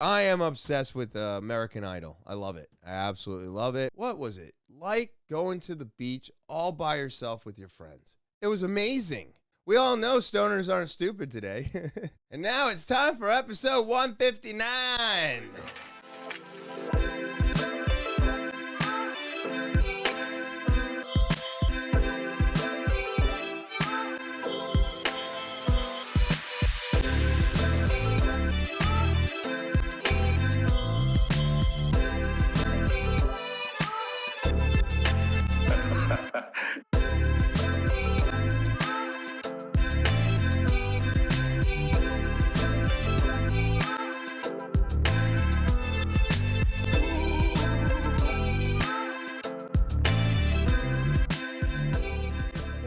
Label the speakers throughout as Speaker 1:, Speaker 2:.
Speaker 1: I am obsessed with American Idol. I love it. I absolutely love it. What was it like going to the beach all by yourself with your friends? It was amazing. We all know stoners aren't stupid today. And now it's time for episode 159.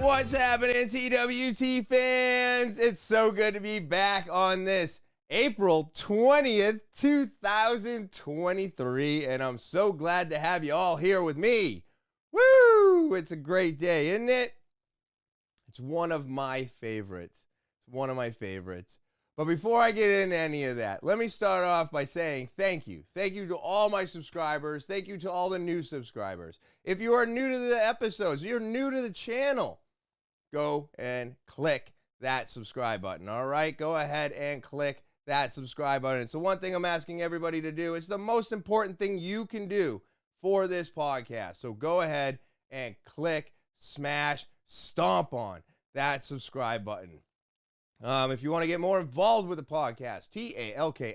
Speaker 1: What's happening, TwT fans? It's so good to be back on this April 20th, 2023, and I'm so glad to have you all here with me. Woo! It's a great day, isn't it? It's one of my favorites. It's one of my favorites. But before I get into any of that, let me start off by saying thank you. Thank you to all my subscribers. Thank you to all the new subscribers. If you are new to the episodes, you're new to the channel, go and click that subscribe button, all right? Go ahead and click that subscribe button. It's the one thing I'm asking everybody to do. It's the most important thing you can do for this podcast. So go ahead and click, smash, stomp on that subscribe button. If you want to get more involved with the podcast,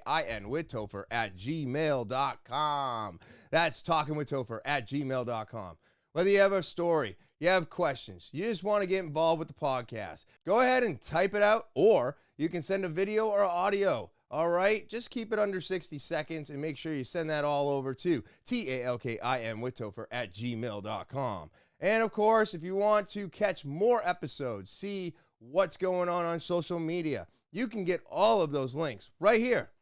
Speaker 1: talkinwithtopher at gmail.com. That's talkinwithtopher@gmail.com. Whether you have a story, you have questions, you just want to get involved with the podcast, go ahead and type it out, or you can send a video or audio. All right, just keep it under 60 seconds and make sure you send that all over to talkinwithtopher at gmail.com. And of course, if you want to catch more episodes, see what's going on social media, you can get all of those links right here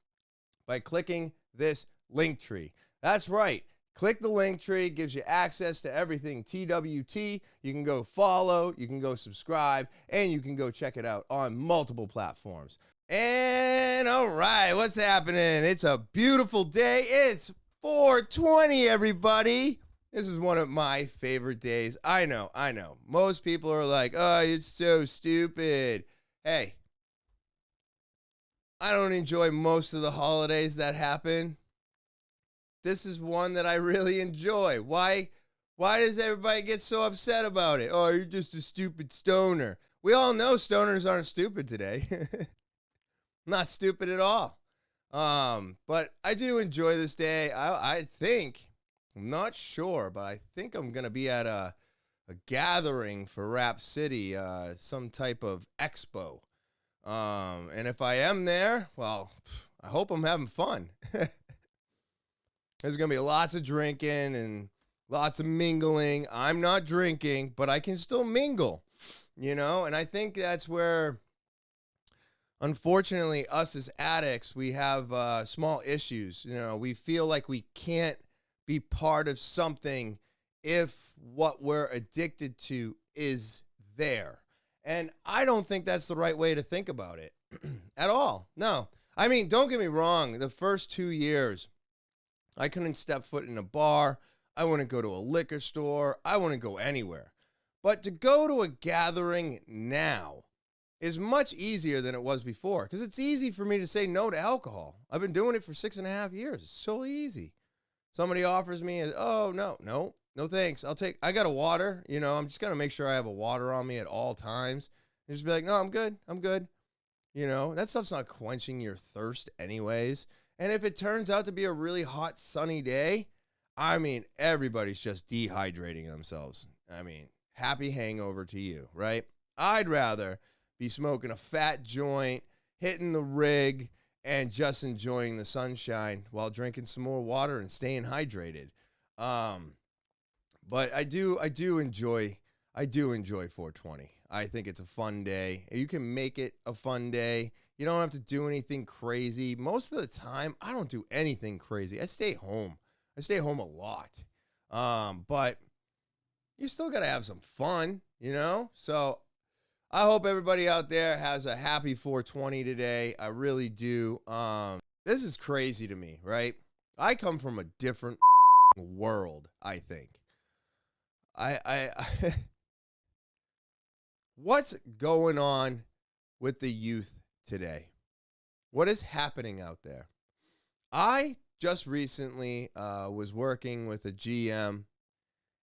Speaker 1: by clicking this link tree. That's right. Click the link tree, gives you access to everything TwT. You can go follow, you can go subscribe, and you can go check it out on multiple platforms. And all right, what's happening? It's a beautiful day. It's 420, everybody. This is one of my favorite days. I know. Most people are like, oh, it's so stupid. Hey, I don't enjoy most of the holidays that happen. This is one that I really enjoy. Why does everybody get so upset about it? Oh, you're just a stupid stoner. We all know stoners aren't stupid today. Not stupid at all. But I do enjoy this day. I think, I'm not sure, but I think I'm going to be at a gathering for Rap City, some type of expo. And if I am there, well, I hope I'm having fun. There's going to be lots of drinking and lots of mingling. I'm not drinking, but I can still mingle, and I think that's where, unfortunately, us as addicts, we have small issues. We feel like we can't be part of something if what we're addicted to is there. And I don't think that's the right way to think about it at all. No. I mean, don't get me wrong. The first 2 years, I couldn't step foot in a bar. I wouldn't go to a liquor store. I wouldn't go anywhere. But to go to a gathering now is much easier than it was before, because it's easy for me to say no to alcohol. I've been doing it for 6.5 years. It's so easy. Somebody offers me, oh, no thanks. I got a water. I'm just going to make sure I have a water on me at all times. And just be like, no, I'm good. That stuff's not quenching your thirst anyways. And if it turns out to be a really hot, sunny day, I mean, everybody's just dehydrating themselves. I mean, happy hangover to you, right? I'd rather be smoking a fat joint, hitting the rig, and just enjoying the sunshine while drinking some more water and staying hydrated. But I do enjoy 420. I think it's a fun day. You can make it a fun day. You don't have to do anything crazy. Most of the time, I don't do anything crazy. I stay home. I stay home a lot. But you still got to have some fun, So I hope everybody out there has a happy 420 today. I really do. this is crazy to me, right? I come from a different world, I think. I what's going on with the youth today? What is happening out there? I just recently was working with a GM,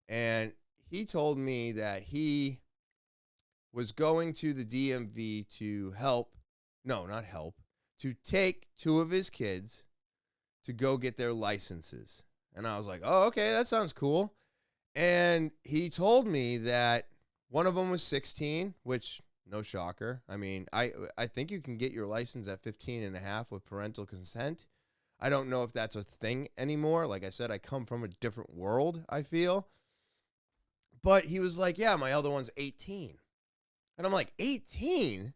Speaker 1: and he told me that he was going to the DMV to help, no, not help, to take two of his kids to go get their licenses. And I was like, oh, okay, that sounds cool. And he told me that one of them was 16, which no shocker. I mean, I think you can get your license at 15 and a half with parental consent. I don't know if that's a thing anymore. Like I said, I come from a different world, I feel. But he was like, yeah, my other one's 18. And I'm like, 18?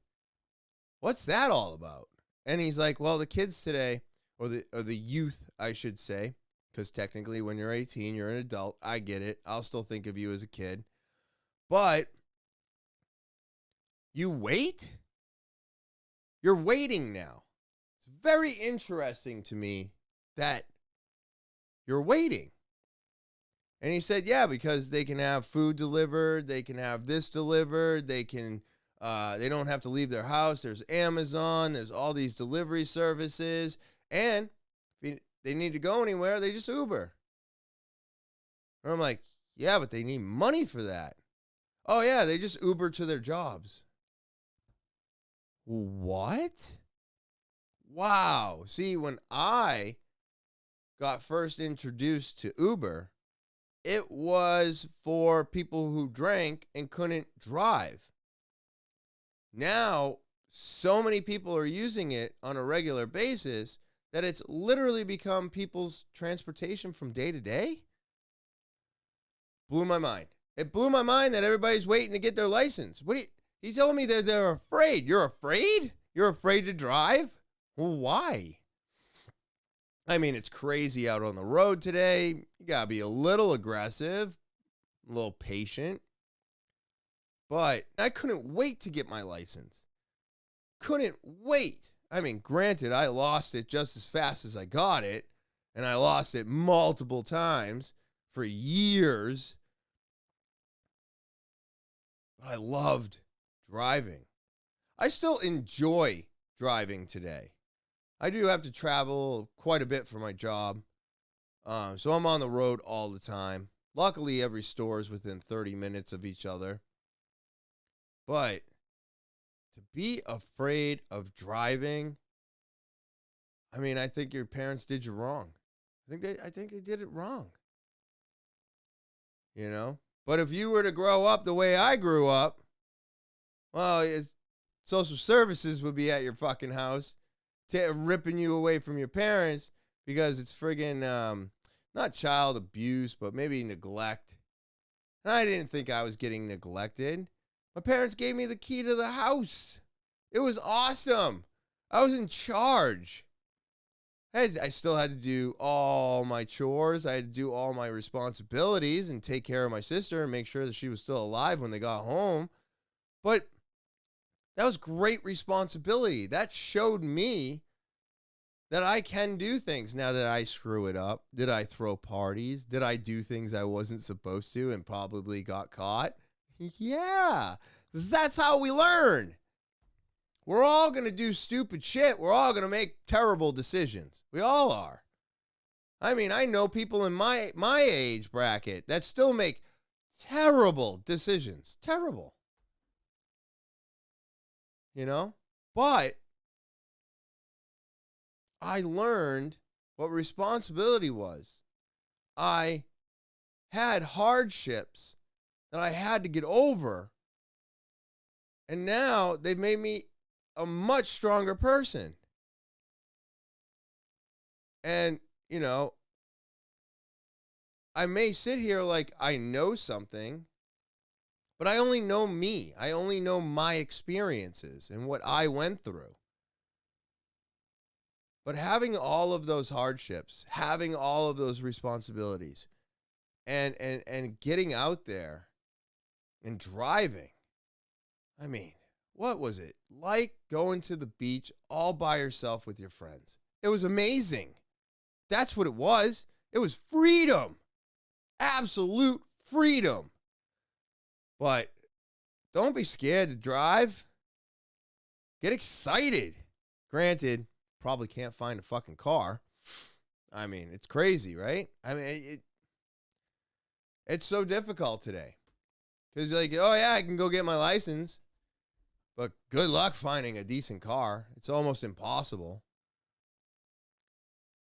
Speaker 1: What's that all about? And he's like, well, the kids today, or the youth, I should say, because technically when you're 18, you're an adult. I get it. I'll still think of you as a kid. But you wait? You're waiting now. It's very interesting to me that you're waiting. And he said, yeah, because they can have food delivered. They can have this delivered. They don't have to leave their house. There's Amazon. There's all these delivery services. And if they need to go anywhere, they just Uber. And I'm like, yeah, but they need money for that. Oh, yeah, they just Uber to their jobs. What? Wow. See, when I got first introduced to Uber, it was for people who drank and couldn't drive. Now, so many people are using it on a regular basis that it's literally become people's transportation from day to day. Blew my mind. It blew my mind that everybody's waiting to get their license. He's telling me that they're afraid. You're afraid? You're afraid to drive? Well, why? I mean, it's crazy out on the road today. You got to be a little aggressive, a little patient. But I couldn't wait to get my license. Couldn't wait. I mean, granted, I lost it just as fast as I got it, and I lost it multiple times for years. But I loved driving. I still enjoy driving today. I do have to travel quite a bit for my job, so I'm on the road all the time. Luckily, every store is within 30 minutes of each other. But to be afraid of driving, I mean, I think your parents did you wrong. I think they did it wrong. You know? But if you were to grow up the way I grew up, well, social services would be at your fucking house ripping you away from your parents because it's friggin' not child abuse, but maybe neglect. And I didn't think I was getting neglected. My parents gave me the key to the house. It was awesome. I was in charge. I still had to do all my chores. I had to do all my responsibilities and take care of my sister and make sure that she was still alive when they got home. But that was great responsibility. That showed me that I can do things now that I screw it up. Did I throw parties? Did I do things I wasn't supposed to and probably got caught? Yeah, that's how we learn. We're all going to do stupid shit. We're all going to make terrible decisions. We all are. I mean, I know people in my age bracket that still make terrible decisions. Terrible. You know? But I learned what responsibility was. I had hardships that I had to get over. And now they've made me a much stronger person. And, you know, I may sit here like I know something, but I only know me. I only know my experiences and what I went through. But having all of those hardships, having all of those responsibilities, and getting out there and driving, I mean, what was it like going to the beach all by yourself with your friends? It was amazing. That's what it was. It was freedom. Absolute freedom. But don't be scared to drive. Get excited. Granted, probably can't find a fucking car. I mean, it's crazy, right? I mean, it's so difficult today. Because like, oh yeah, I can go get my license. But good luck finding a decent car. It's almost impossible.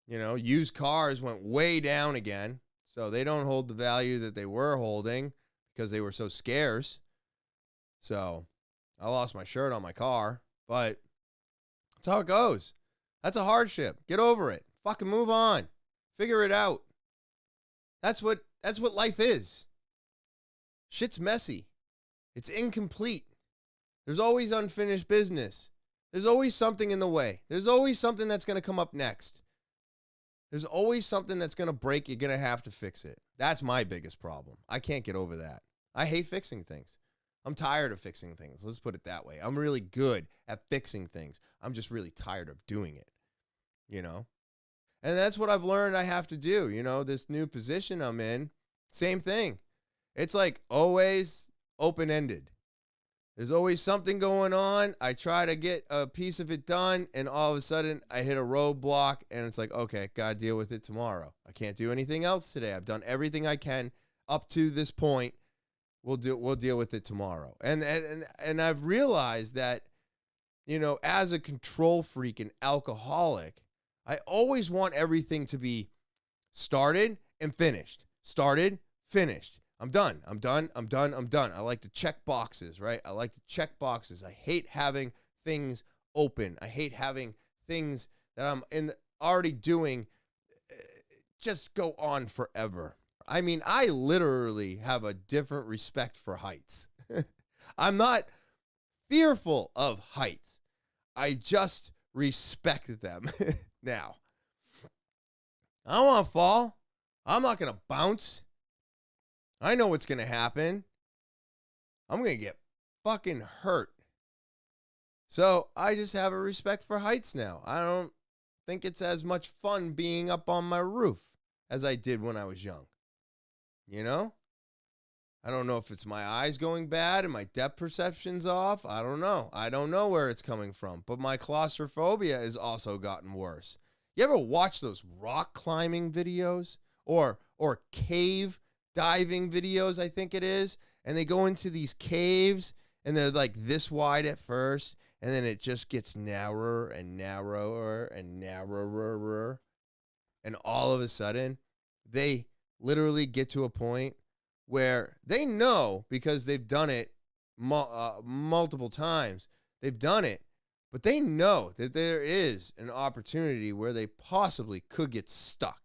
Speaker 1: You know, used cars went way down again. So they don't hold the value that they were holding because they were so scarce. So I lost my shirt on my car. But that's how it goes. That's a hardship. Get over it. Fucking move on. Figure it out. That's what life is. Shit's messy. It's incomplete. There's always unfinished business. There's always something in the way. There's always something that's going to come up next. There's always something that's going to break. You're going to have to fix it. That's my biggest problem. I can't get over that. I hate fixing things. I'm tired of fixing things. Let's put it that way. I'm really good at fixing things. I'm just really tired of doing it, you know? And that's what I've learned I have to do. You know, this new position I'm in, same thing. It's like always open-ended. There's always something going on. I try to get a piece of it done, and all of a sudden I hit a roadblock, and it's like, okay, gotta deal with it tomorrow. I can't do anything else today. I've done everything I can up to this point. We'll deal with it tomorrow. And I've realized that, you know, as a control freak and alcoholic, I always want everything to be started and finished. Started, finished. I'm done. I like to check boxes, right? I like to check boxes. I hate having things open. I hate having things that I'm already doing just go on forever. I mean, I literally have a different respect for heights. I'm not fearful of heights. I just respect them now. I don't want to fall. I'm not going to bounce. I know what's going to happen. I'm going to get fucking hurt. So I just have a respect for heights now. I don't think it's as much fun being up on my roof as I did when I was young. You know? I don't know if it's my eyes going bad and my depth perception's off. I don't know. I don't know where it's coming from. But my claustrophobia has also gotten worse. You ever watch those rock climbing videos? Or cave diving videos, I think it is. And they go into these caves and they're like this wide at first. And then it just gets narrower and narrower and narrower. And all of a sudden, they literally get to a point where they know, because they've done it multiple times, they've done it, but they know that there is an opportunity where they possibly could get stuck.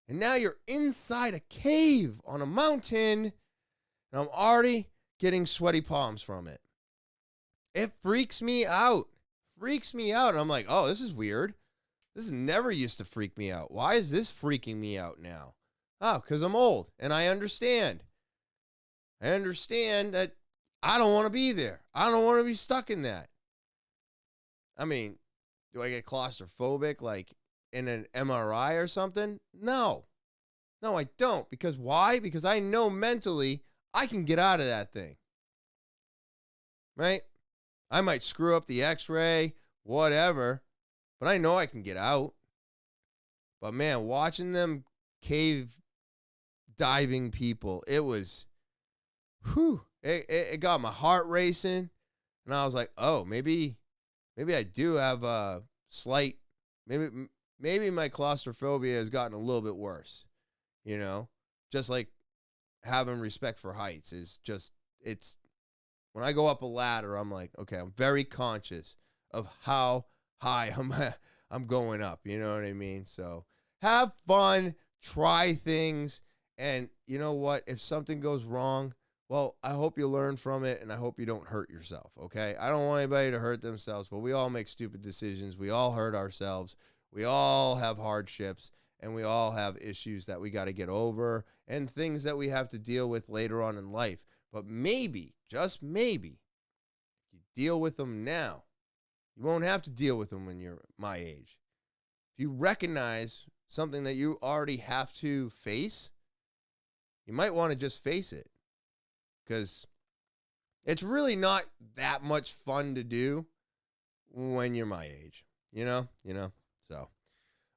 Speaker 1: And now you're inside a cave on a mountain, and I'm already getting sweaty palms from it. It freaks me out. And I'm like, oh, this is weird. This never used to freak me out. Why is this freaking me out now? Oh, because I'm old, and I understand. I understand that I don't want to be there. I don't want to be stuck in that. I mean, do I get claustrophobic like in an MRI or something? No. No, I don't. Because why? Because I know mentally I can get out of that thing. Right? I might screw up the x-ray, whatever, but I know I can get out. But man, watching them cave diving people, it was, it got my heart racing. And I was like, oh, maybe I do have a slight, maybe my claustrophobia has gotten a little bit worse, you know, just like having respect for heights is just, it's, when I go up a ladder, I'm like, okay, I'm very conscious of how high I'm going up, you know what I mean? So have fun, try things, and you know what? If something goes wrong, well, I hope you learn from it, and I hope you don't hurt yourself, okay? I don't want anybody to hurt themselves, but we all make stupid decisions. We all hurt ourselves. We all have hardships, and we all have issues that we got to get over and things that we have to deal with later on in life. But maybe, just maybe, if you deal with them now, you won't have to deal with them when you're my age. if you recognize something that you already have to face, you might want to just face it, because it's really not that much fun to do when you're my age, so.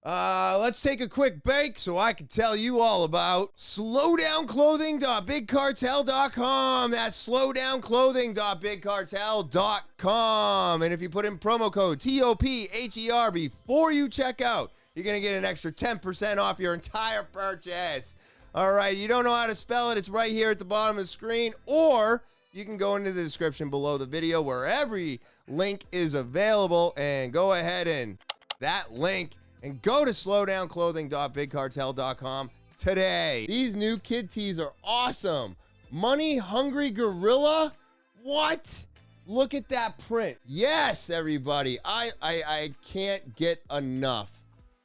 Speaker 1: Let's take a quick break so I can tell you all about slowdownclothing.bigcartel.com. That's slowdownclothing.bigcartel.com. And if you put in promo code TOPHER before you check out, you're going to get an extra 10% off your entire purchase. All right, you don't know how to spell it, it's right here at the bottom of the screen, or you can go into the description below the video where every link is available, and go ahead and that link and go to slowdownclothing.bigcartel.com today. These new kid tees are awesome. Money Hungry Gorilla? What? Look at that print. Yes, everybody. I can't get enough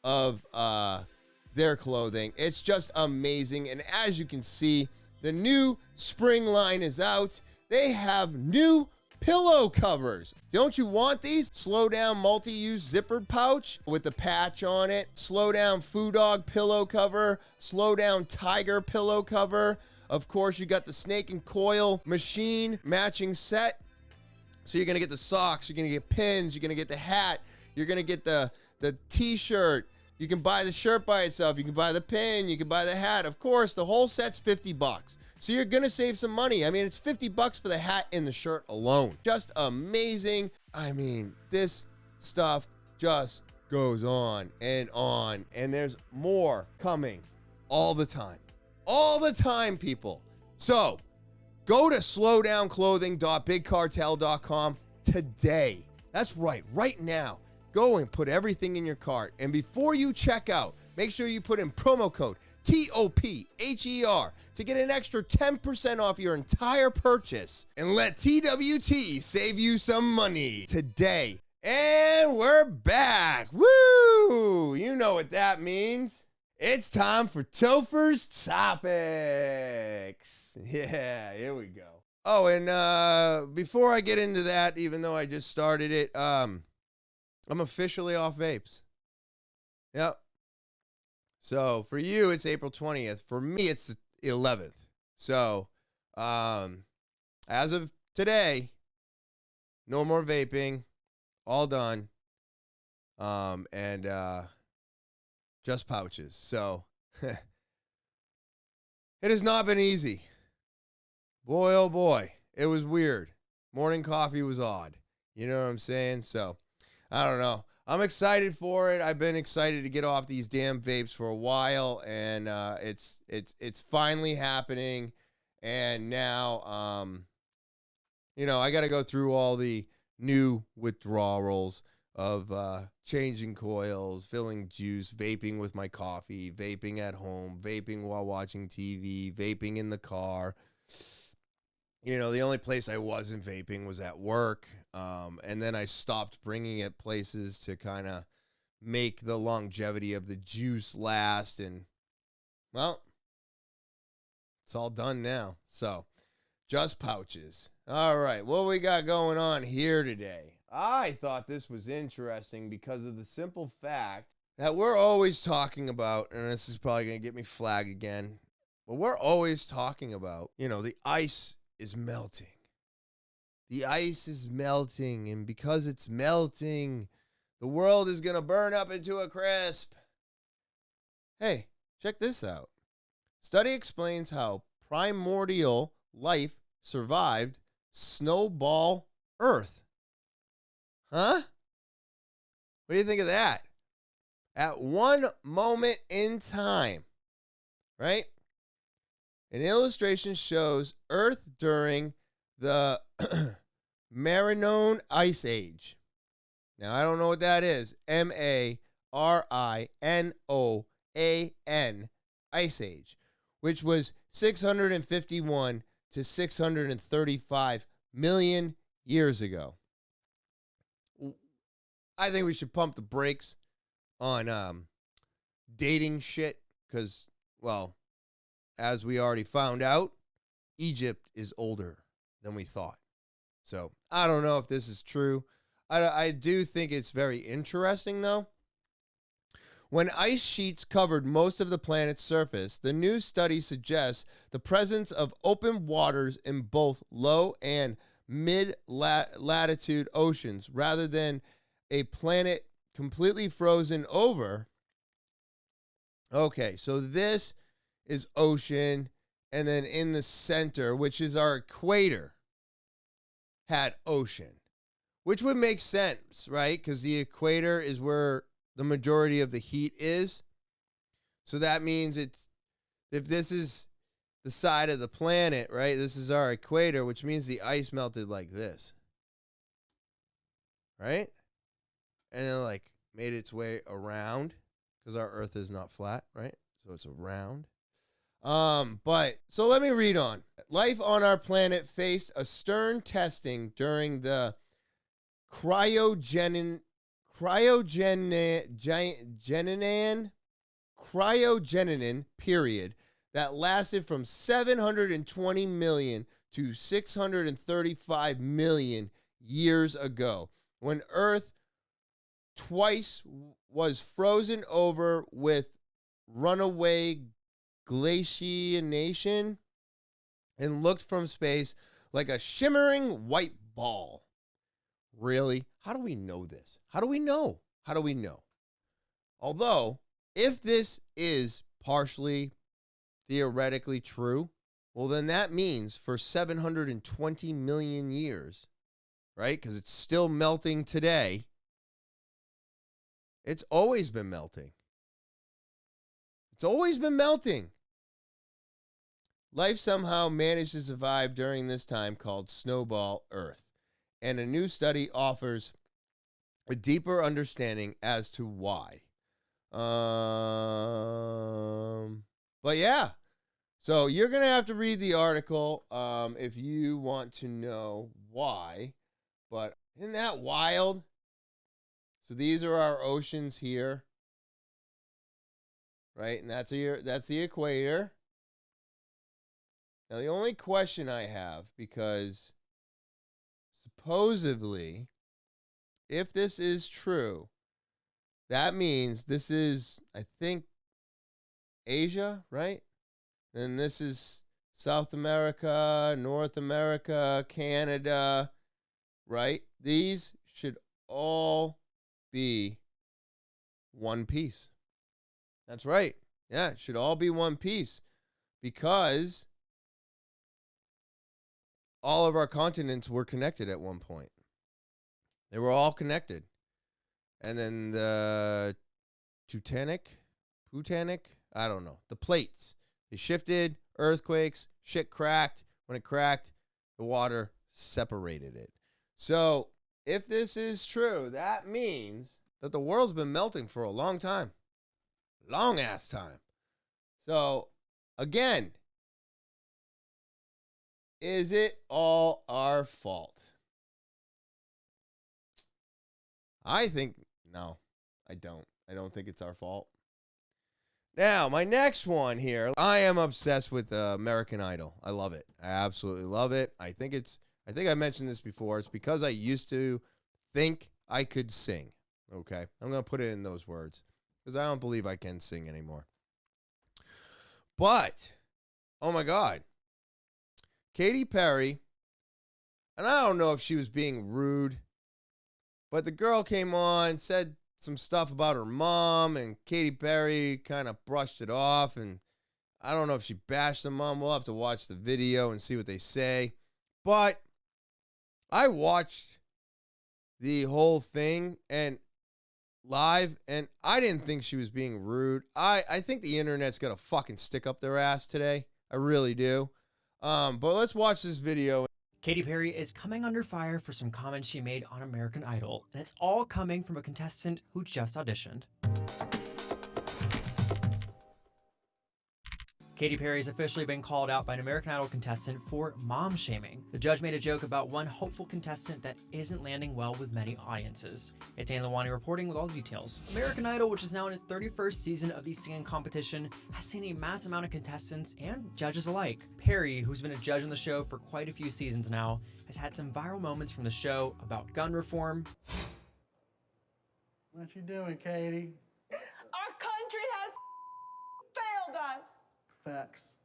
Speaker 1: of their clothing. It's just amazing. And as you can see, the new spring line is out. They have new pillow covers. Don't you want these? Slow Down multi-use zippered pouch with the patch on it. Slow Down Food Dog pillow cover. Slow Down Tiger pillow cover. Of course, you got the Snake and Coil machine matching set. So you're gonna get the socks, you're gonna get pins, you're gonna get the hat, you're gonna get the t-shirt. You can buy the shirt by itself, you can buy the pin, you can buy the hat. Of course, the whole set's $50. So you're gonna save some money. I mean, it's $50 for the hat and the shirt alone. Just amazing. I mean, this stuff just goes on, and there's more coming all the time. All the time, people. So go to slowdownclothing.bigcartel.com today. That's right now. Go and put everything in your cart. And before you check out, make sure you put in promo code TOPHER to get an extra 10% off your entire purchase. And let TWT save you some money today. And we're back. Woo! You know what that means. It's time for Topher's Topics. Yeah, here we go. Oh, and before I get into that, even though I just started it, I'm officially off vapes. Yep. So for you, it's April 20th. For me, it's the 11th. So as of today, no more vaping. All done. And just pouches. So it has not been easy. Boy, oh boy, it was weird. Morning coffee was odd. You know what I'm saying? So I don't know. I'm excited for it. I've been excited to get off these damn vapes for a while, and it's finally happening. And now, I got to go through all the new withdrawals of changing coils, filling juice, vaping with my coffee, vaping at home, vaping while watching TV, vaping in the car. The only place I wasn't vaping was at work. And then I stopped bringing it places to kind of make the longevity of the juice last. And, well, it's all done now. So, just pouches. All right, what we got going on here today? I thought this was interesting because of the simple fact that we're always talking about, and this is probably going to get me flagged again, but we're always talking about, the ice is melting. The ice is melting, and because it's melting, the world is going to burn up into a crisp. Hey, check this out. Study explains how primordial life survived snowball Earth. Huh? What do you think of that? At one moment in time, right? An illustration shows Earth during the Marinone Ice Age. Now, I don't know what that is. Marinoan Ice Age, which was 651 to 635 million years ago. I think we should pump the brakes on dating shit because, well, as we already found out, Egypt is older than we thought. So I don't know if this is true. I do think it's very interesting, though. When ice sheets covered most of the planet's surface, the new study suggests the presence of open waters in both low and mid-latitude oceans rather than a planet completely frozen over. Okay, so this is ocean, and then in the center, which is our equator, had ocean, which would make sense, right? Because the equator is where the majority of the heat is. So that means it's, if this is the side of the planet, right? This is our equator, which means the ice melted like this, right? And then like made its way around because our Earth is not flat, right? So it's around. But so let me read on. Life on our planet faced a stern testing during the cryogenin period that lasted from 720 million to 635 million years ago, when Earth twice was frozen over with runaway glaciation and looked from space like a shimmering white ball. Really? How do we know this? How do we know? How do we know? Although, if this is partially theoretically true, well, then that means for 720 million years, right? Because it's still melting today. It's always been melting. It's always been melting. Life somehow managed to survive during this time called Snowball Earth. And a new study offers a deeper understanding as to why. But yeah, so you're going to have to read the article if you want to know why. But isn't that wild? So these are our oceans here, right? And that's the equator. Now, the only question I have, because supposedly, if this is true, that means this is, I think, Asia, right? And this is South America, North America, Canada, right? These should all be one piece. That's right. Yeah, it should all be one piece because all of our continents were connected at one point. They were all connected. And then the Plutonic, I don't know, the plates, they shifted, earthquakes, shit cracked. When it cracked, the water separated it. So if this is true, that means that the world's been melting for a long time. Long ass time. So again, is it all our fault? I think, no, I don't. I don't think it's our fault. Now, my next one here, I am obsessed with American Idol. I love it. I absolutely love it. I think I mentioned this before. It's because I used to think I could sing. Okay? I'm going to put it in those words because I don't believe I can sing anymore. But, oh my God, Katy Perry, and I don't know if she was being rude, but the girl came on, said some stuff about her mom, and Katy Perry kind of brushed it off, and I don't know if she bashed the mom. We'll have to watch the video and see what they say. But I watched the whole thing and live, and I didn't think she was being rude. I think the internet's got a fucking stick up their ass today. I really do. But let's watch this video.
Speaker 2: Katy Perry is coming under fire for some comments she made on American Idol, and it's all coming from a contestant who just auditioned. Katy Perry has officially been called out by an American Idol contestant for mom shaming. The judge made a joke about one hopeful contestant that isn't landing well with many audiences. It's Anne Lawani reporting with all the details. American Idol, which is now in its 31st season of the singing competition, has seen a mass amount of contestants and judges alike. Perry, who's been a judge on the show for quite a few seasons now, has had some viral moments from the show about gun reform.
Speaker 3: What you doing, Katie?
Speaker 4: Our
Speaker 3: Facts.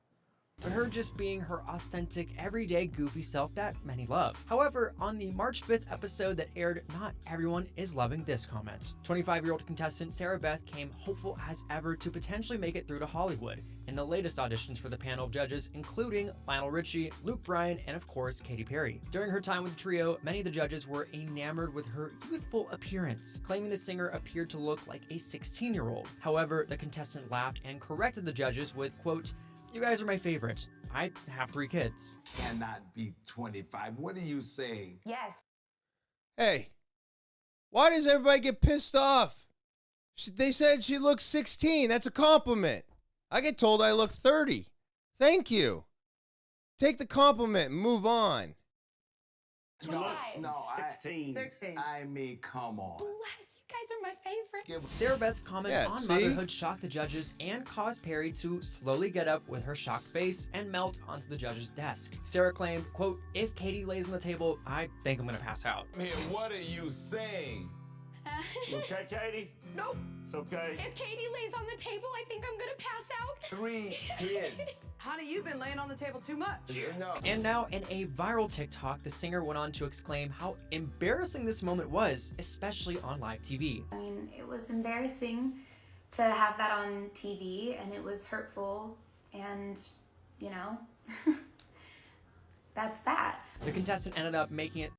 Speaker 2: to her just being her authentic, everyday, goofy self that many love. However, on the March 5th episode that aired, not everyone is loving this comment. 25-year-old contestant Sarah Beth came hopeful as ever to potentially make it through to Hollywood in the latest auditions for the panel of judges, including Lionel Richie, Luke Bryan, and of course, Katy Perry. During her time with the trio, many of the judges were enamored with her youthful appearance, claiming the singer appeared to look like a 16-year-old. However, the contestant laughed and corrected the judges with, quote, "You guys are my favorite. I have 3 kids."
Speaker 4: Cannot be 25. What are you saying?
Speaker 5: Yes.
Speaker 1: Hey, why does everybody get pissed off? They said she looks 16. That's a compliment. I get told I look 30. Thank you. Take the compliment and move on.
Speaker 4: No,
Speaker 3: 16.
Speaker 4: I mean, come on.
Speaker 5: Bless, you guys are my favorite.
Speaker 2: Sarah Beth's comment
Speaker 1: Yeah,
Speaker 2: on
Speaker 1: see?
Speaker 2: motherhood shocked the judges and caused Perry to slowly get up with her shocked face and melt onto the judge's desk. Sarah claimed, quote, "If Katy lays on the table, I think I'm gonna pass out."
Speaker 4: Man, what are you saying?
Speaker 6: You okay, Katy?
Speaker 5: Nope.
Speaker 6: It's okay.
Speaker 5: If Katie lays on the table, I think I'm gonna pass out.
Speaker 4: 3 kids.
Speaker 3: Honey, you've been laying on the table too much.
Speaker 4: No.
Speaker 2: And now, in a viral TikTok, the singer went on to exclaim how embarrassing this moment was, especially on live TV.
Speaker 7: I mean, it was embarrassing to have that on TV, and it was hurtful, and, you know, that's that.
Speaker 2: The contestant ended up making it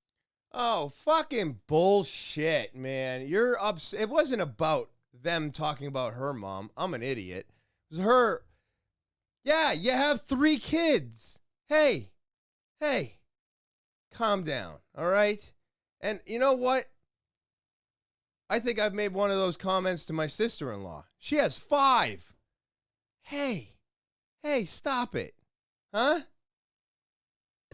Speaker 1: Oh, fucking bullshit, man. You're upset. It wasn't about them talking about her mom. I'm an idiot. It was her. Yeah, you have 3 kids. Hey, calm down, all right? And you know what? I think I've made one of those comments to my sister-in-law. She has 5. Hey, stop it. Huh?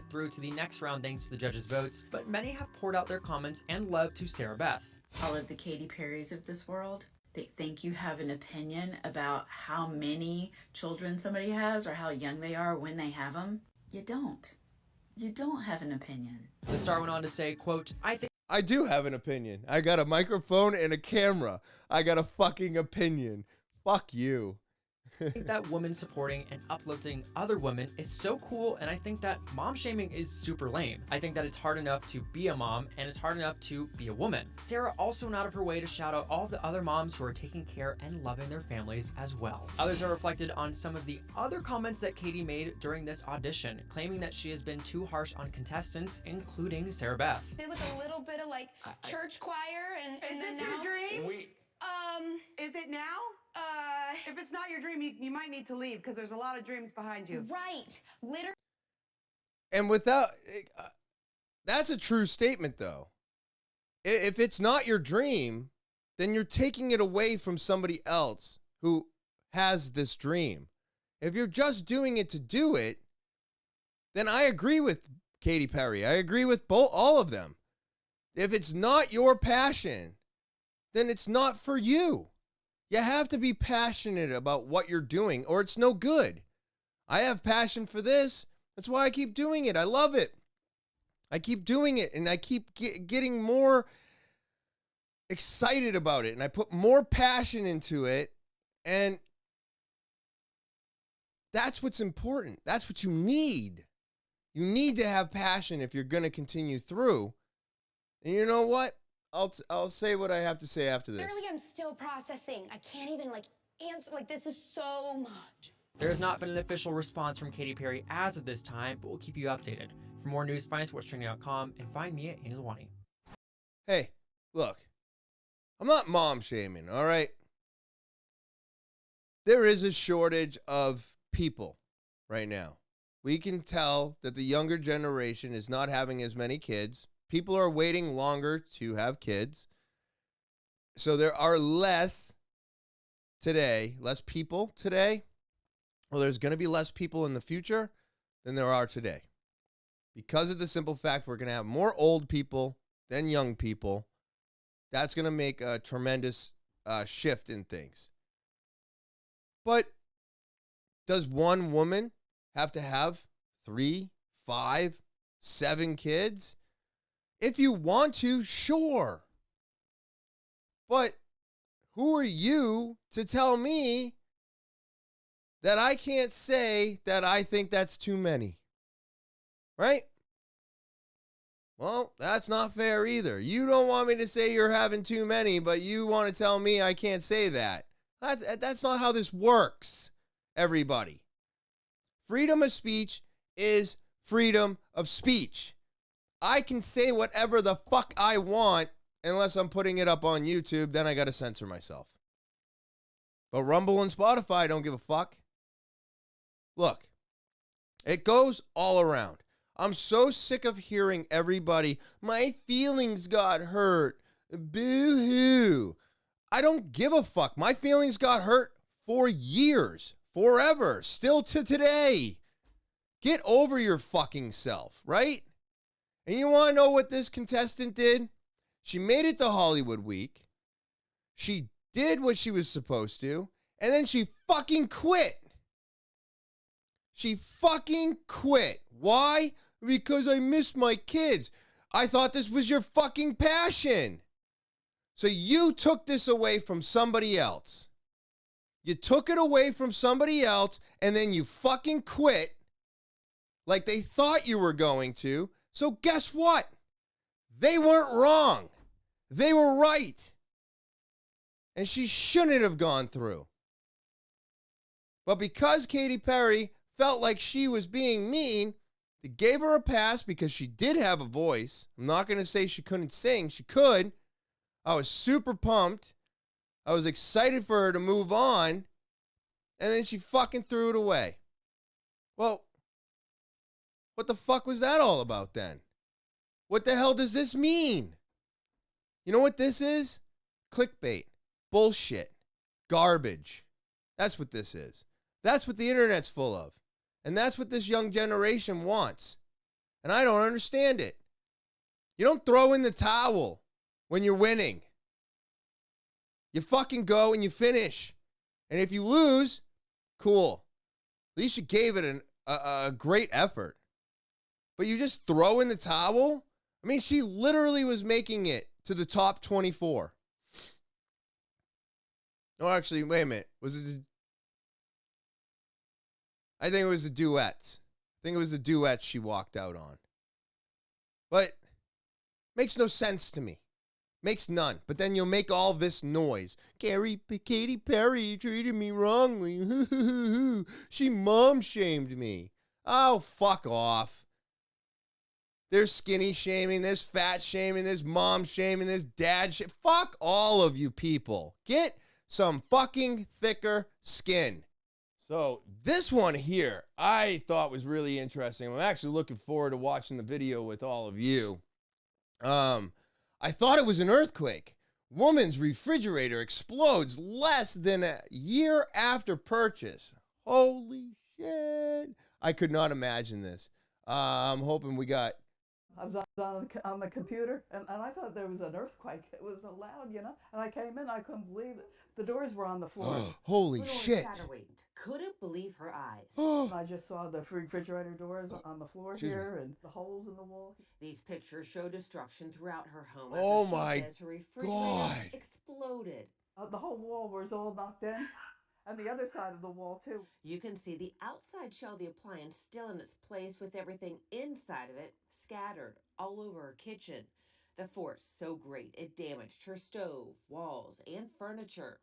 Speaker 2: through to the next round thanks to the judges' votes, but many have poured out their comments and love to Sarah Beth.
Speaker 8: All of the Katy Perrys of this world, they think you have an opinion about how many children somebody has or how young they are when they have them. You don't. You don't have an opinion.
Speaker 2: The star went on to say, quote,
Speaker 1: I do have an opinion. I got a microphone and a camera. I got a fucking opinion. Fuck you.
Speaker 2: I think that women supporting and uplifting other women is so cool, and I think that mom shaming is super lame. I think that it's hard enough to be a mom, and it's hard enough to be a woman. Sarah also went out of her way to shout out all of the other moms who are taking care and loving their families as well. Others are reflected on some of the other comments that Katy made during this audition, claiming that she has been too harsh on contestants, including Sarah Beth.
Speaker 5: They look a little bit of like church choir and
Speaker 3: Is
Speaker 5: then
Speaker 3: this your
Speaker 5: now,
Speaker 3: dream? Is it now? If it's not your dream, you might need to leave because there's a lot of dreams behind you.
Speaker 5: right. Literally.
Speaker 1: And without, that's a true statement though. If it's not your dream, then you're taking it away from somebody else who has this dream. If you're just doing it to do it, then I agree with Katy Perry. I agree with all of them. If it's not your passion, then it's not for you. You have to be passionate about what you're doing or it's no good. I have passion for this. That's why I keep doing it. I love it. I keep doing it and I keep getting more excited about it and I put more passion into it, and that's what's important. That's what you need. You need to have passion if you're going to continue through. And you know what? I'll say what I have to say after this.
Speaker 5: Literally, I'm still processing. I can't even answer. This is so much.
Speaker 2: There has not been an official response from Katy Perry as of this time, but we'll keep you updated. For more news, find us at whatstrending.com and find me at Annie Lawani.
Speaker 1: Hey, look, I'm not mom shaming, all right? There is a shortage of people right now. We can tell that the younger generation is not having as many kids. People are waiting longer to have kids. So there are less people today. Well, there's going to be less people in the future than there are today. Because of the simple fact we're going to have more old people than young people. That's going to make a tremendous shift in things. But does one woman have to have 3, 5, 7 kids? If you want to, sure. But who are you to tell me that I can't say that I think that's too many. Right? Well, that's not fair either. You don't want me to say you're having too many, but you want to tell me I can't say that. That's not how this works, everybody. Freedom of speech is freedom of speech. I can say whatever the fuck I want unless I'm putting it up on YouTube, then I got to censor myself. But Rumble and Spotify don't give a fuck. Look, it goes all around. I'm so sick of hearing everybody, my feelings got hurt. Boo-hoo. I don't give a fuck. My feelings got hurt for years, forever, still to today. Get over your fucking self, right? And you want to know what this contestant did? She made it to Hollywood Week. She did what she was supposed to, and then she fucking quit. She fucking quit. Why? Because I miss my kids. I thought this was your fucking passion. So you took this away from somebody else. You took it away from somebody else, and then you fucking quit like they thought you were going to. So guess what? They weren't wrong. They were right. And she shouldn't have gone through. But because Katy Perry felt like she was being mean, they gave her a pass because she did have a voice. I'm not going to say she couldn't sing. She could. I was super pumped. I was excited for her to move on. And then she fucking threw it away. Well, what the fuck was that all about then? What the hell does this mean? You know what this is? Clickbait. Bullshit. Garbage. That's what this is. That's what the internet's full of. And that's what this young generation wants. And I don't understand it. You don't throw in the towel when you're winning. You fucking go and you finish. And if you lose, cool. At least you gave it a great effort. But you just throw in the towel? I mean, she literally was making it to the top 24. No, actually, wait a minute. I think it was the duets. I think it was the duets she walked out on. But makes no sense to me. Makes none. But then you'll make all this noise. Katy Perry treated me wrongly. She mom shamed me. Oh, fuck off. There's skinny shaming, there's fat shaming, there's mom shaming, there's dad shaming. Fuck all of you people. Get some fucking thicker skin. So this one here, I thought was really interesting. I'm actually looking forward to watching the video with all of you. I thought it was an earthquake. Woman's refrigerator explodes less than a year after purchase. Holy shit. I could not imagine this. I'm hoping we got...
Speaker 9: I was on the computer, and I thought there was an earthquake. It was so loud, you know. And I came in, I couldn't believe it. The doors were on the floor.
Speaker 1: Holy shit.
Speaker 10: Couldn't believe her eyes.
Speaker 9: I just saw the refrigerator doors on the floor here and the holes in the wall.
Speaker 10: These pictures show destruction throughout her home.
Speaker 1: Oh my
Speaker 10: her refrigerator
Speaker 1: God.
Speaker 10: exploded.
Speaker 9: The whole wall was all knocked in, and the other side of the wall, too.
Speaker 10: You can see the outside shell of the appliance still in its place with everything inside of it scattered all over her kitchen. The force so great it damaged her stove, walls, and furniture.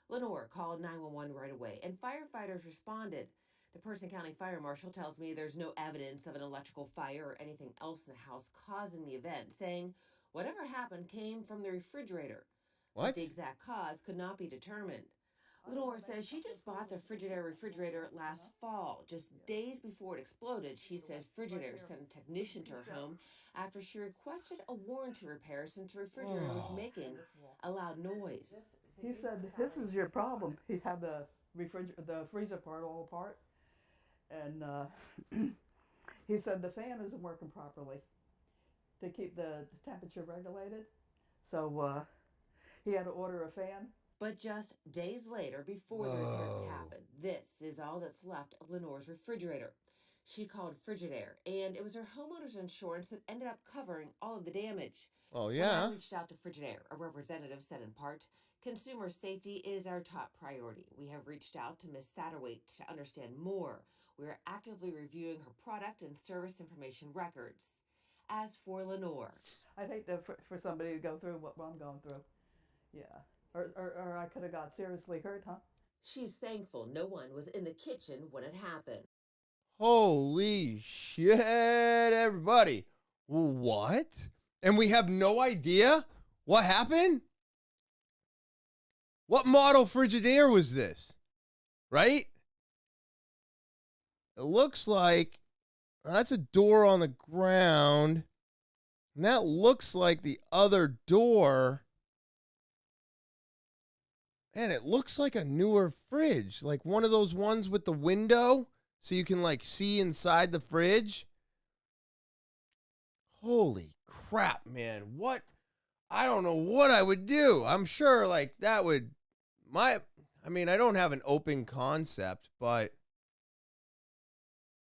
Speaker 10: Lenore called 911 right away, and firefighters responded. The Person County Fire Marshal tells me there's no evidence of an electrical fire or anything else in the house causing the event, saying whatever happened came from the refrigerator.
Speaker 1: What?
Speaker 10: But the exact cause could not be determined. Lenore says she just bought the Frigidaire refrigerator last fall. Just days before it exploded, she says Frigidaire sent a technician to her home after she requested a warranty repair since the refrigerator was making a loud noise.
Speaker 9: He said, "This is your problem." He had the freezer part all apart, and he said the fan isn't working properly to keep the temperature regulated. So he had to order a fan.
Speaker 10: But just days later, before the repair happened, this is all that's left of Lenore's refrigerator. She called Frigidaire, and it was her homeowner's insurance that ended up covering all of the damage.
Speaker 1: Oh, yeah?
Speaker 10: When I reached out to Frigidaire, a representative said in part, Consumer safety is our top priority. We have reached out to Ms. Satterwhite to understand more. We are actively reviewing her product and service information records. As for Lenore,
Speaker 9: I'd hate for somebody to go through what I'm going through. Yeah. Or I could have got seriously hurt, huh?
Speaker 10: she's thankful no one was in the kitchen when it happened.
Speaker 1: Holy shit, everybody. What? And we have no idea what happened? What model Frigidaire was this? Right? It looks like that's a door on the ground. And that looks like the other door. And it looks like a newer fridge. Like one of those ones with the window. So you can like see inside the fridge. Holy crap, man. What? I don't know what I would do. I'm sure like that would, I don't have an open concept, but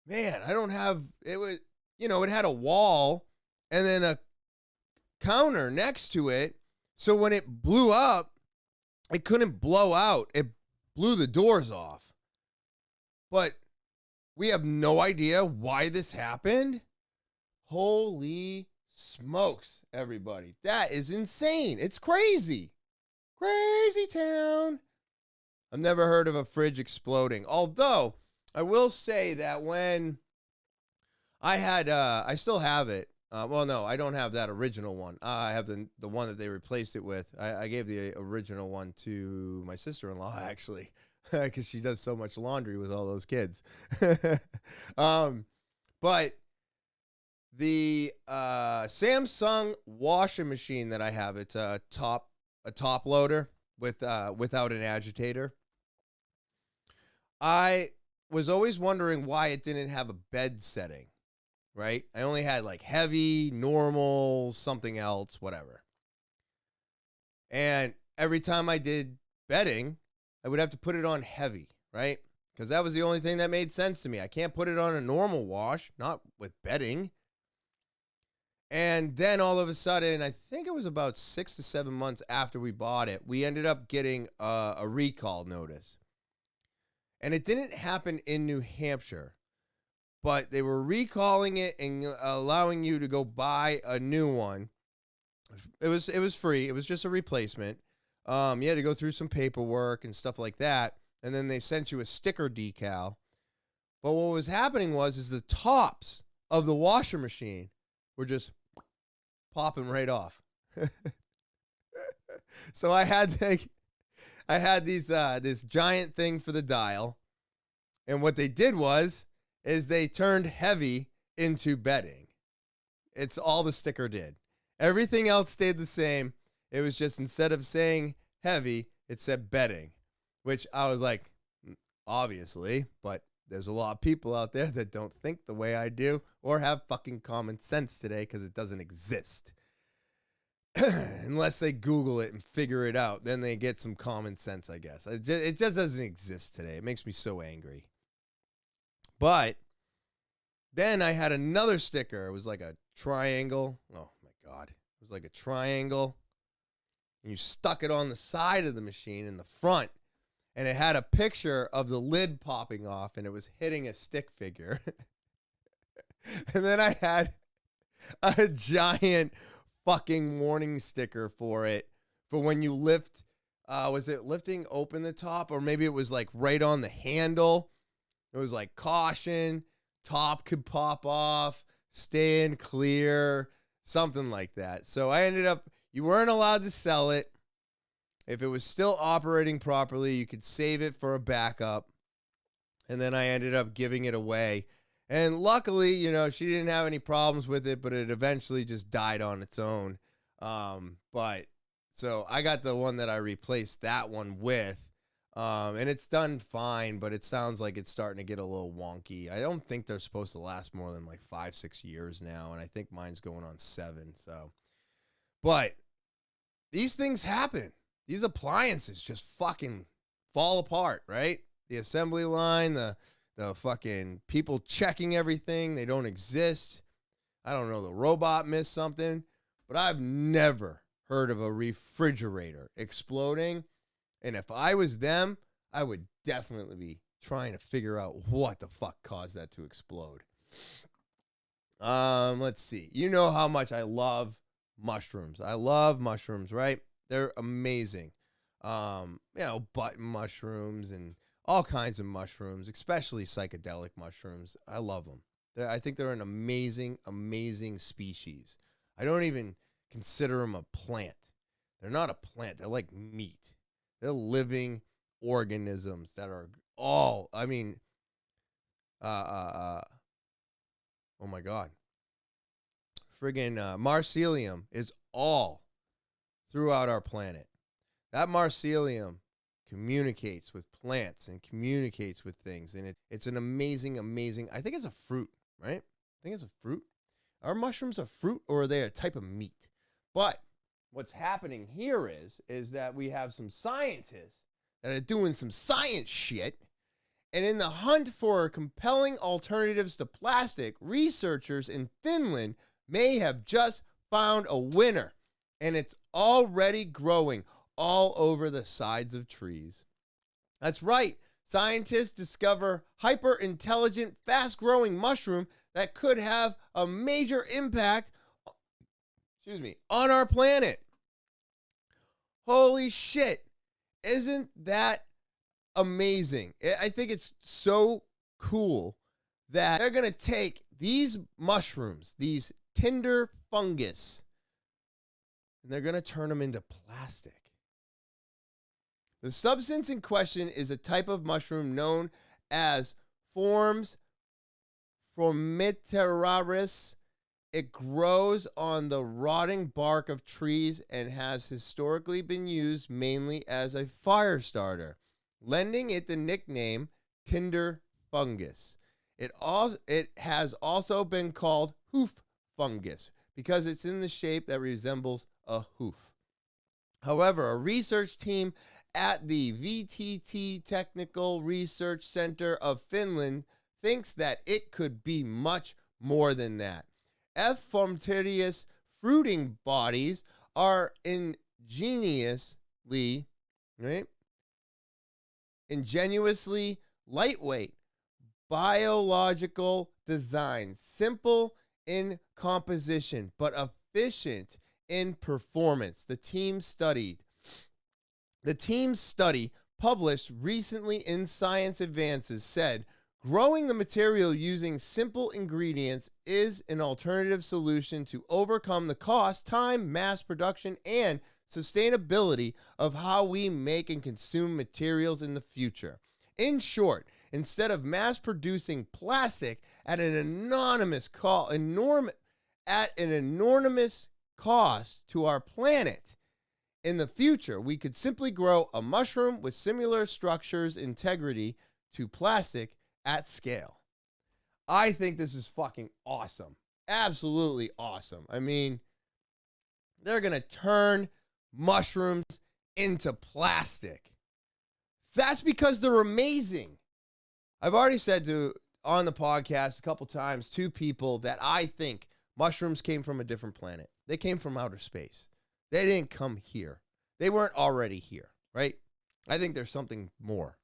Speaker 1: man, I don't have, it was, it had a wall and then a counter next to it. So when it blew up, it couldn't blow out. It blew the doors off. But we have no idea why this happened. Holy smokes, everybody. That is insane. It's crazy. Crazy town. I've never heard of a fridge exploding. Although, I will say that when I had, I still have it. Well, no, I don't have that original one. I have the one that they replaced it with. I gave the original one to my sister-in-law, actually, because she does so much laundry with all those kids. But the Samsung washing machine that I have, it's a top loader without an agitator. I was always wondering why it didn't have a bed setting, right? I only had like heavy, normal, something else, whatever. And every time I did bedding, I would have to put it on heavy, right? Because that was the only thing that made sense to me. I can't put it on a normal wash, not with bedding. And then all of a sudden, I think it was about 6 to 7 months after we bought it, we ended up getting a recall notice. And it didn't happen in New Hampshire, but they were recalling it and allowing you to go buy a new one. It was free. It was just a replacement. You had to go through some paperwork and stuff like that. And then they sent you a sticker decal. But what was happening is the tops of the washer machine were just popping right off. So I had this giant thing for the dial. And what they did is they turned heavy into bedding. It's all the sticker did. Everything else stayed the same. It was just instead of saying heavy, it said bedding, which I was like, obviously, but there's a lot of people out there that don't think the way I do or have fucking common sense today because it doesn't exist. Unless they Google it and figure it out, then they get some common sense, I guess. It just doesn't exist today. It makes me so angry. But then I had another sticker. It was like a triangle. Oh, my God. It was like a triangle. And you stuck it on the side of the machine in the front. And it had a picture of the lid popping off, and it was hitting a stick figure. And then I had a giant fucking warning sticker for it for when you lift. Was it lifting open the top? Or maybe it was like right on the handle. It was like caution, top could pop off, stand clear, something like that. So I ended up, you weren't allowed to sell it. If it was still operating properly, you could save it for a backup. And then I ended up giving it away. And luckily, she didn't have any problems with it, but it eventually just died on its own. But so I got the one that I replaced that one with. And it's done fine, but it sounds like it's starting to get a little wonky. I don't think they're supposed to last more than like 5-6 years now. And I think mine's going on 7. So, but these things happen. These appliances just fucking fall apart, right? The assembly line, the fucking people checking everything, they don't exist. I don't know, the robot missed something, but I've never heard of a refrigerator exploding. And if I was them, I would definitely be trying to figure out what the fuck caused that to explode. Let's see. You know how much I love mushrooms. I love mushrooms, right? They're amazing. Button mushrooms and all kinds of mushrooms, especially psychedelic mushrooms. I love them. I think they're an amazing, amazing species. I don't even consider them a plant. They're not a plant. They're like meat. They're living organisms that are all, oh my God. Friggin' mycelium is all throughout our planet. That mycelium communicates with plants and communicates with things. And it's an amazing, amazing, I think it's a fruit, right? I think it's a fruit. Are mushrooms a fruit or are they a type of meat? But what's happening here is that we have some scientists that are doing some science shit. And in the hunt for compelling alternatives to plastic, researchers in Finland may have just found a winner. And it's already growing all over the sides of trees. That's right. Scientists discover hyper-intelligent, fast-growing mushroom that could have a major impact, on our planet. Holy shit. Isn't that amazing? I think it's so cool that they're going to take these mushrooms, these tinder fungus, and they're going to turn them into plastic. The substance in question is a type of mushroom known as Forms formiceraris. It grows on the rotting bark of trees and has historically been used mainly as a fire starter, lending it the nickname tinder fungus. It has also been called hoof fungus because it's in the shape that resembles a hoof. However, a research team at the VTT Technical Research Center of Finland thinks that it could be much more than that. F. formiceraris fruiting bodies are ingeniously lightweight, biological design, simple in composition, but efficient in performance. The team's study, published recently in Science Advances, said growing the material using simple ingredients is an alternative solution to overcome the cost, time, mass production, and sustainability of how we make and consume materials in the future. In short, instead of mass producing plastic at an enormous cost to our planet, in the future, we could simply grow a mushroom with similar structures integrity to plastic at scale. I think this is fucking awesome. Absolutely awesome. I mean, they're going to turn mushrooms into plastic. That's because they're amazing. I've already said on the podcast a couple times to people that I think mushrooms came from a different planet. They came from outer space. They didn't come here. They weren't already here, right? I think there's something more,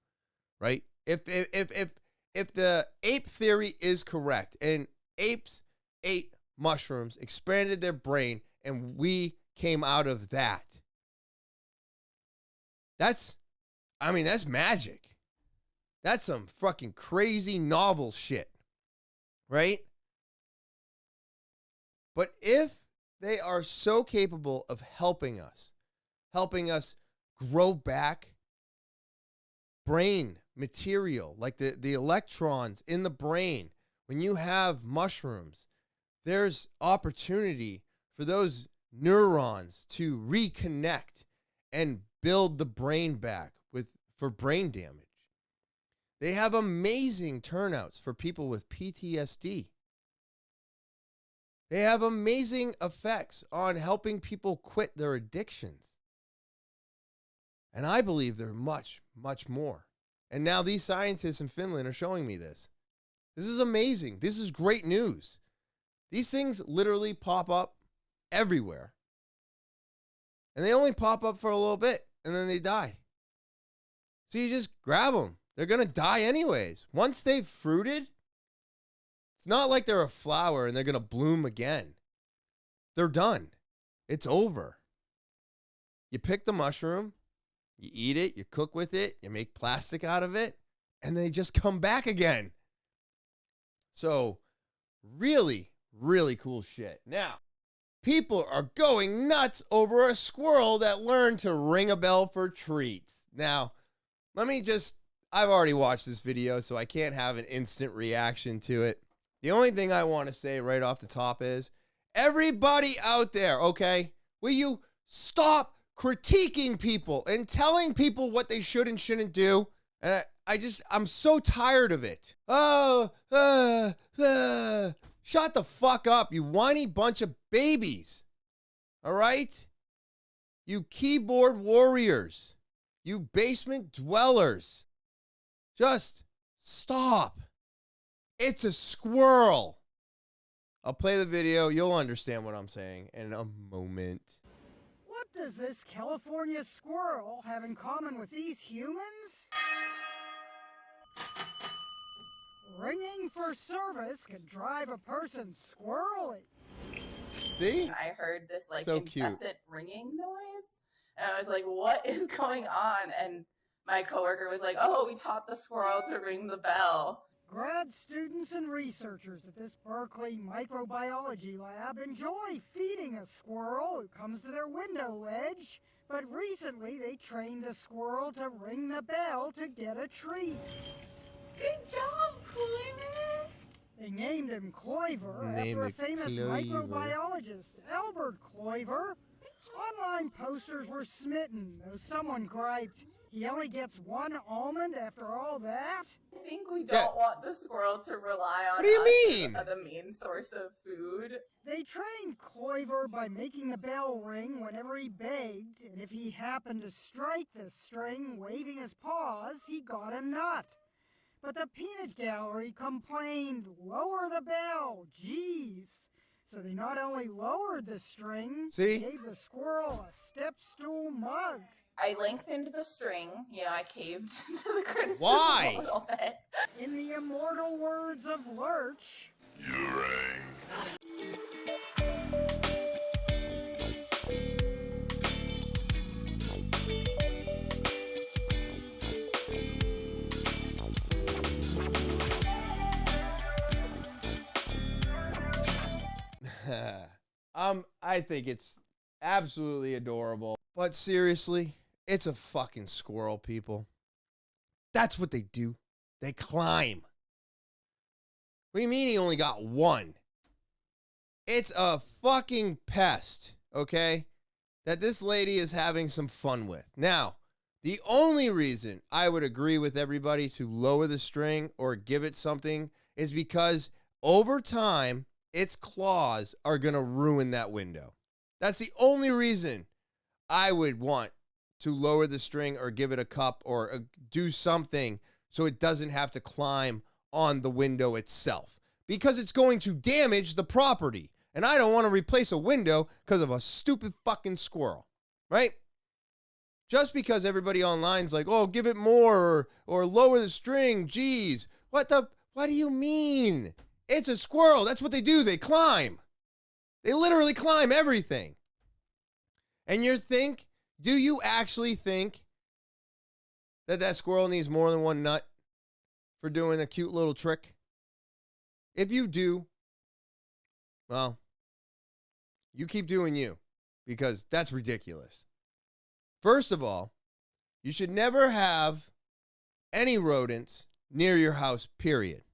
Speaker 1: right? If the ape theory is correct and apes ate mushrooms, expanded their brain, and we came out of that, that's magic. That's some fucking crazy novel shit, right? But if they are so capable of helping us grow back brain material, like the electrons in the brain, when you have mushrooms, there's opportunity for those neurons to reconnect and build the brain back for brain damage. They have amazing turnouts for people with PTSD. They have amazing effects on helping people quit their addictions. And I believe they're much, much more. And now these scientists in Finland are showing me this. This is amazing. This is great news. These things literally pop up everywhere. And they only pop up for a little bit and then they die. So you just grab them. They're going to die anyways. Once they've fruited, it's not like they're a flower and they're going to bloom again. They're done. It's over. You pick the mushroom, you eat it, you cook with it, you make plastic out of it, and they just come back again. So, really, really cool shit. Now, people are going nuts over a squirrel that learned to ring a bell for treats. Now, I've already watched this video, so I can't have an instant reaction to it. The only thing I want to say right off the top is, everybody out there, okay, will you stop critiquing people and telling people what they should and shouldn't do? And I'm so tired of it. Shut the fuck up, you whiny bunch of babies. All right? You keyboard warriors. You basement dwellers. Just stop. It's a squirrel. I'll play the video. You'll understand what I'm saying in a moment.
Speaker 11: What does this California squirrel have in common with these humans? Ringing for service can drive a person squirrely.
Speaker 1: See?
Speaker 12: I heard this like
Speaker 1: So
Speaker 12: incessant
Speaker 1: cute.
Speaker 12: ringing noise, and I was like, "What is going on?" And my coworker was like, "Oh, we taught the squirrel to ring the bell."
Speaker 11: Grad students and researchers at this Berkeley microbiology lab enjoy feeding a squirrel who comes to their window ledge, but recently they trained the squirrel to ring the bell to get a treat.
Speaker 12: Good job, Clover.
Speaker 11: They named him Clover
Speaker 1: Named
Speaker 11: after a
Speaker 1: it
Speaker 11: famous
Speaker 1: Clover.
Speaker 11: microbiologist, Albert Clover. Online posters were smitten, though someone griped, "He only gets one almond after all that?"
Speaker 12: I think we don't want the squirrel to rely on
Speaker 1: What do you
Speaker 12: us
Speaker 1: mean?
Speaker 12: as the main source of food.
Speaker 11: They trained Clover by making the bell ring whenever he begged, and if he happened to strike the string waving his paws, he got a nut. But the peanut gallery complained, "Lower the bell, jeez." So they not only lowered the string,
Speaker 1: See?
Speaker 11: they gave the squirrel a step stool mug.
Speaker 12: I lengthened the string. You know, I caved to the criticism
Speaker 1: Why?
Speaker 12: a little bit.
Speaker 11: In the immortal words of Lurch,
Speaker 1: I think it's absolutely adorable. But seriously, it's a fucking squirrel, people. That's what they do. They climb. What do you mean he only got one? It's a fucking pest, okay? That this lady is having some fun with. Now, the only reason I would agree with everybody to lower the string or give it something is because over time, its claws are going to ruin that window. That's the only reason I would want to lower the string or give it a cup or do something so it doesn't have to climb on the window itself, because it's going to damage the property. And I don't want to replace a window because of a stupid fucking squirrel, right? Just because everybody online's like, "Oh, give it more or lower the string, geez." What do you mean? It's a squirrel. That's what they do. They climb. They literally climb everything. And do you actually think that squirrel needs more than one nut for doing a cute little trick? If you do, well, you keep doing you, because that's ridiculous. First of all, you should never have any rodents near your house, period.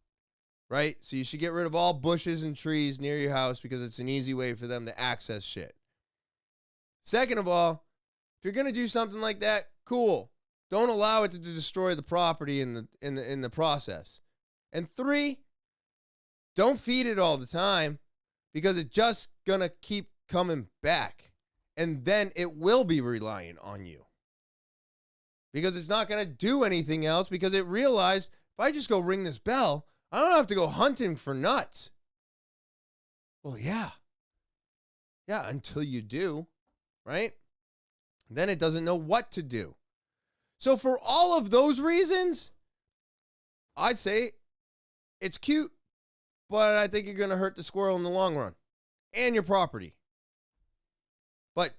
Speaker 1: Right? So you should get rid of all bushes and trees near your house because it's an easy way for them to access shit. Second of all, if you're going to do something like that, cool. Don't allow it to destroy the property in the process. And 3, don't feed it all the time, because it's just going to keep coming back. And then it will be reliant on you, because it's not going to do anything else, because it realized, if I just go ring this bell, I don't have to go hunting for nuts. Well, yeah. Yeah, until you do, right? Then it doesn't know what to do. So for all of those reasons, I'd say it's cute, but I think you're going to hurt the squirrel in the long run and your property. But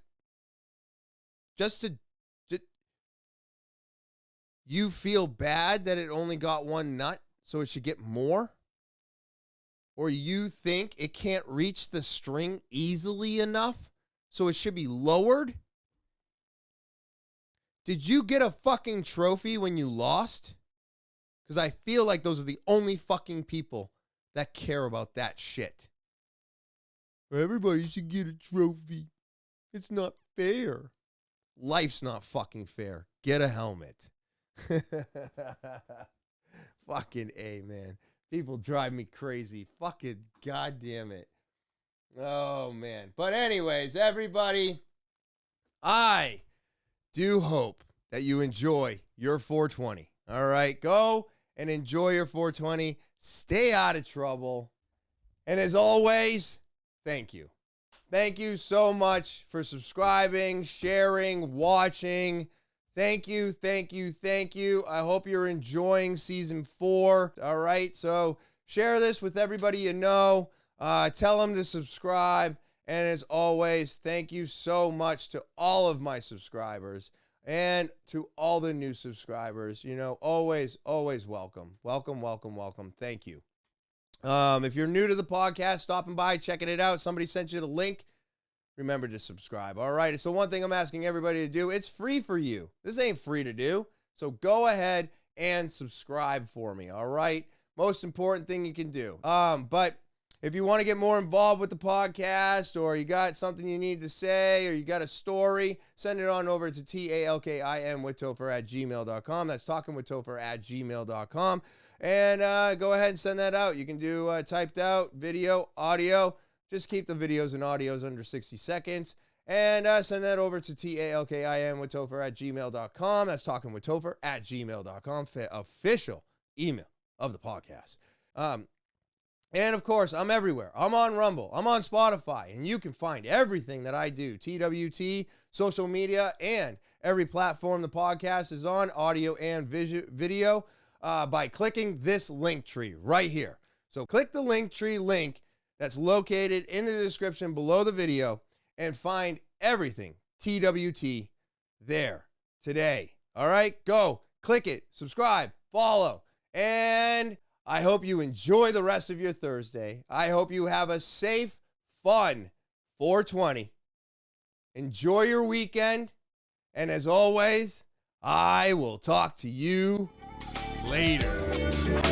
Speaker 1: you feel bad that it only got one nut, so it should get more? Or you think it can't reach the string easily enough, so it should be lowered? Did you get a fucking trophy when you lost? Because I feel like those are the only fucking people that care about that shit. Everybody should get a trophy. It's not fair. Life's not fucking fair. Get a helmet. Fucking A, man. People drive me crazy. Fucking goddamn it. Oh, man. But anyways, everybody, I do hope that you enjoy your 420. All right? Go and enjoy your 420. Stay out of trouble. And as always, thank you. Thank you so much for subscribing, sharing, watching. Thank you, thank you, thank you. I hope you're enjoying season 4. All right, so share this with everybody you know. Tell them to subscribe. And as always, thank you so much to all of my subscribers and to all the new subscribers. You know, always welcome. Welcome, welcome, welcome. Thank you. If you're new to the podcast, stopping by, checking it out, somebody sent you the link, remember to subscribe. All right, it's the one thing I'm asking everybody to do. It's free for you. This ain't free to do. So go ahead and subscribe for me, all right? Most important thing you can do. But if you want to get more involved with the podcast, or you got something you need to say, or you got a story, send it on over to talkinwithtopher@gmail.com. That's talkinwithtopher@gmail.com. And go ahead and send that out. You can do typed out, video, audio. Just keep the videos and audios under 60 seconds. And send that over to talkinwithtopher@gmail.com. That's talkinwithtopher@gmail.com. Official email of the podcast. And of course, I'm everywhere. I'm on Rumble. I'm on Spotify. And you can find everything that I do, TwT, social media, and every platform the podcast is on, audio and video, by clicking this link tree right here. So click the link tree link that's located in the description below the video and find everything TwT there today. All right, go, click it, subscribe, follow, and I hope you enjoy the rest of your Thursday. I hope you have a safe, fun 420. Enjoy your weekend, and as always, I will talk to you later.